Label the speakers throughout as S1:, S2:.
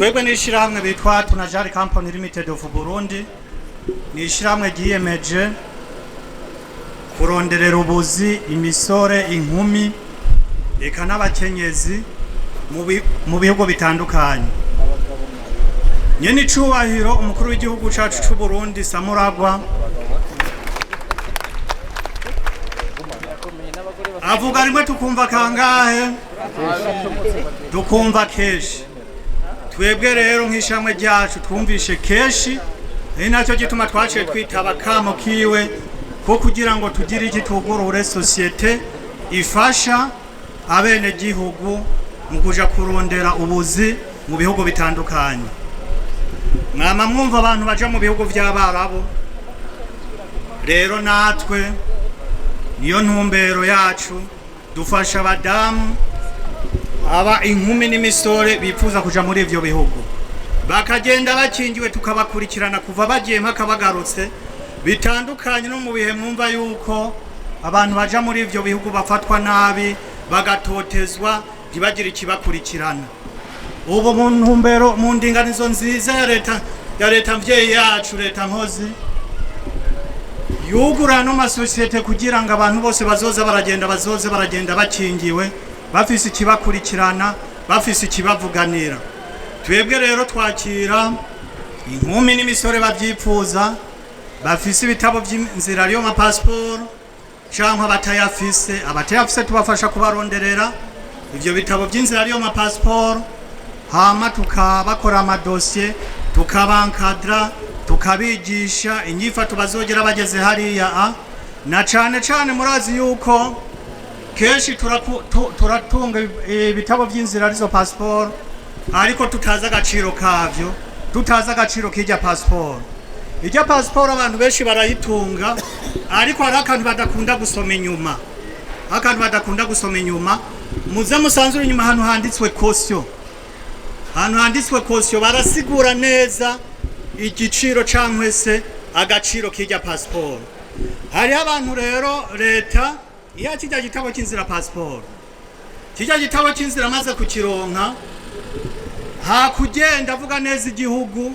S1: twebwe n'ishirahamwe bitwa Tunajari Company Limited of Burundi, ni ishirahamwe ryiyemeje kuronderera ubuzi imisore, inkumi, eka n'abakenyezi mu bihugu bitandukanye. Nyene icubahiro umukuru w'igihugu cacu c'u Burundi Samuragwa avuga rimwe tukumva kangahe, tukumva keshi. Twebwe rero nk'ishamwe ryacu twumvishe keshi, ni nacyo gituma twaciye twitaba kamo kiwe ko kugira ngo tugire iki tugurure societe ifasha abene gihugu mu kuja kurondera ubuzi mu bihugu bitandukanye. Mwama mwumva abantu baja mu bihugu vy'Abarabu, rero natwe niyo ntumbero yacu, dufasha abadamu aba inkumi n'imisore bifuza kuja muri ivyo bihugu, bakagenda bakingiwe tukabakurikirana kuva bagiye mpaka bagarutse. Bitandukanye no mu bihe mwumva yuko abantu baja muri ivyo bihugu bafatwa nabi, bagatotezwa, ntibagire ikibakurikirana. Ubu mu ntumbero, mu ndinganizo nziza ya leta mvyeyi yacu, leta nkozi, yugura no masosiyete kugira ngo abantu bose bazoze baragenda bakingiwe, bafise ikibakurikirana, bafise ikibavuganira. Twebwe rero twakira inkumi n'imisore bavyifuza, bafise ibitabo vy'inzira ariyo ma passport, canke abatayafise tubafasha kubaronderera ivyo bitabo vy'inzira ariyo ma passport, hama tukabakora amadosiye, tukabankadra, tukabigisha inyifato bazogera bageze hariya. Na cane murazi yuko keshi turatunga ibitabo vy'inzira arizo passport, ariko tutaza agaciro kavyo, tutaza agaciro k'irya passport. Irya passport abantu benshi barayitunga, ariko hari akantu badakunda gusoma inyuma. Muze musanzure inyuma hano handitswe caution, barasigura neza igiciro cankwe se agaciro k'irya passport. Hari abantu rero leta iya kijya gitabo cy'inzira passport, kijya gitabo cy'inzira maze kukironka, kugenda avuga neza igihugu,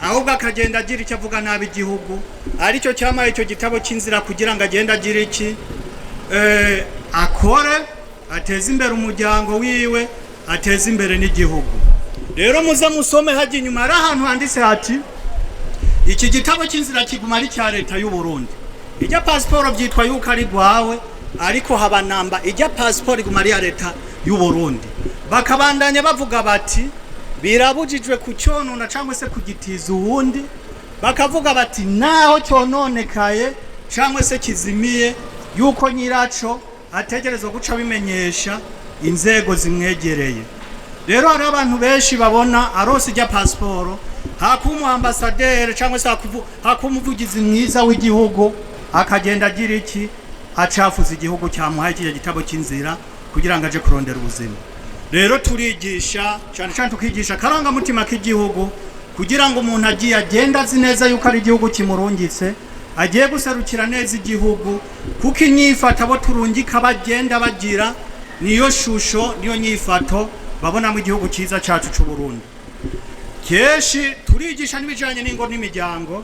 S1: ahubwo akagenda agira icyo avuga nabi igihugu. Aricyo cyamaye icyo gitabo cy'inzira kugira ngo agenda agira iki, akore, ateze imbere umuryango wiwe, ateze imbere n'igihugu. Rero muze musome haje inyuma ari ahantu handitse hati iki gitabo cy'inzira kiguma ari cya leta y'u Burundi. Ijya passport byitwa yuko ari gwawe, ariko haba namba ijya passport iguma ari ya leta y'u Burundi. Bakabandanya bavuga bati birabujijwe kucyonona cyangwa se kugitiza uwundi, bakavuga bati naho cyononekaye cyangwa se kizimiye yuko nyiraco ategerezwa guca bimenyesha inzego zimwegereye. Rero hari abantu benshi babona arose ijya passport, hakumu ambassadeur cyangwa se hakumuvugizi mwiza w'igihugu, akagenda agira iki, acafuza igihugu cyamuhaye iki gitabo cy'inzira kugira ngo aje kurondera ubuzima. Rero turigisha cyane tukigisha karanga mutima k'igihugu kugira ngo umuntu agiye agenda azi neza yuko ari igihugu kimurungitse, agiye guserukira neza igihugu, kuko inyifato abo turungika bagenda bagira niyo shusho, niyo nyifato babona mu gihugu cyiza cyacu c'u Burundi. Keshi turigisha n'ibijanye n'ingo n'imiryango.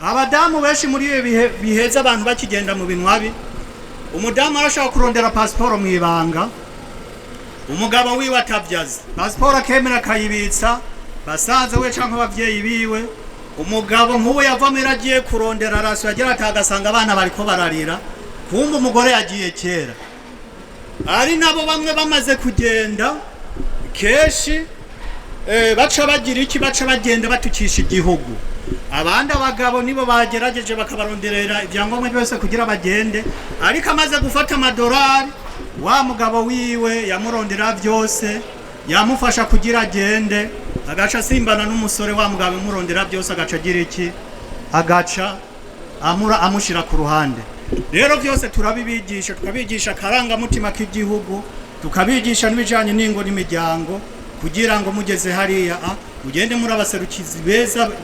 S1: Abadamu benshi muri ibi biheza abantu bakigenda mu binwabi, umudamu arashaka kurondera passport mu ibanga, umugabo wiwe atavyaza passport, akemera akayibitsa basaza we canke abavyeyi biwe. Umugabo nk'uwo yavamira agiye kurondera araso, yagira atagasanga abana bariko bararira, kumva umugore yagiye kera. Ari nabo bamwe bamaze kugenda, keshi baca bagira iki, baca bagenda batukisha igihugu. Abandi abagabo nibo bagerageje bakabaronderera ibyangombwa byose kugira bagende, ariko amaze gufata amadolari, wa mugabo wiwe yamurondera byose, yamufasha kugira agende, agaca simbana n'umusore wa mugabo yamurondera byose, agaca agira iki, agaca amushira ku ruhande. Rero byose turabibigisha, tukabigisha karanga mutima k'igihugu, tukabigisha n'ibijanye n'ingo n'imiryango, kugira ngo mugeze hariya ugende muri abaserukizi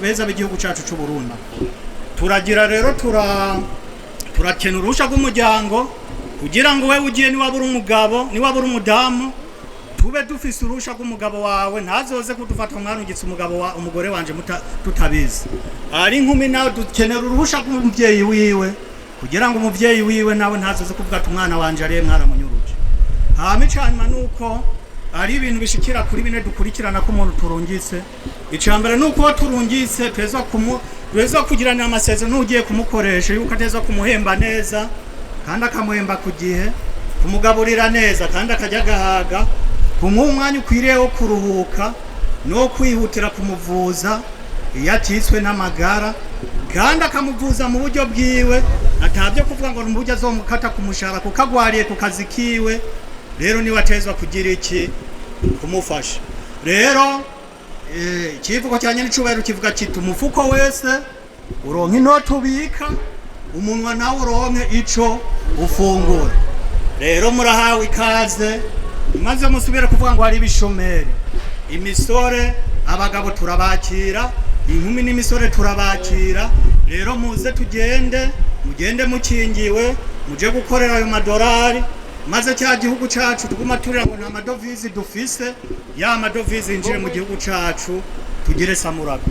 S1: beza b'igihugu cyacu c'u Burundi. Turagira rero turakenura urusha rw'umuryango kugira ngo we ugiye niwabura umugabo, niwabura umudamu, tube dufise urusha rw'umugabo wawe ntazoze kudufata mwarungitse umugore wanje tutabizi. Ari inkumi nawe dukenera uruhusha rw'umuvyeyi wiwe kugira ngo umuvyeyi wiwe nawe ntazoze kuvuga ati umwana wanje ari mwaramunyuruje. Hama icanyuma nuko ari ibintu bishikira kuri bine dukurikirana ko umuntu turungitse. Icambere nuko turungitse tweza kugirana amasezerano ugiye kumukoresha yuko ateza kumuhemba neza kandi akamuhemba ku gihe, kumugaburira neza kandi akajya gahaga, kumuha umwanya ukwiriye wo kuruhuka no kwihutira kumuvuza iyo atitswe n'amagara, kandi akamuvuza mu buryo bwiwe atabyo kuvuga ngo mu buryo azomukata kumushara kuko agwariye ku kazi kiwe. Rero niwe atezwa kugira iki kumufasha. Rero ikivugo cyanye n'icubahiro kivuga kiti umufuko wese uronka inoti ubika, umunwa nawe uronke ico ufungura. Rero murahawe ikaze, maze musubire kuvuga ngo hari ibishomeri, imisore, abagabo turabakira, inkumi n'imisore turabakira. Rero muze mugende mukingiwe, muje gukorera ayo madolari, maze cya gihugu cacu tuguma turira ngo nta madovize dufise, ya madovize injire mu gihugu cacu tugire samuraga.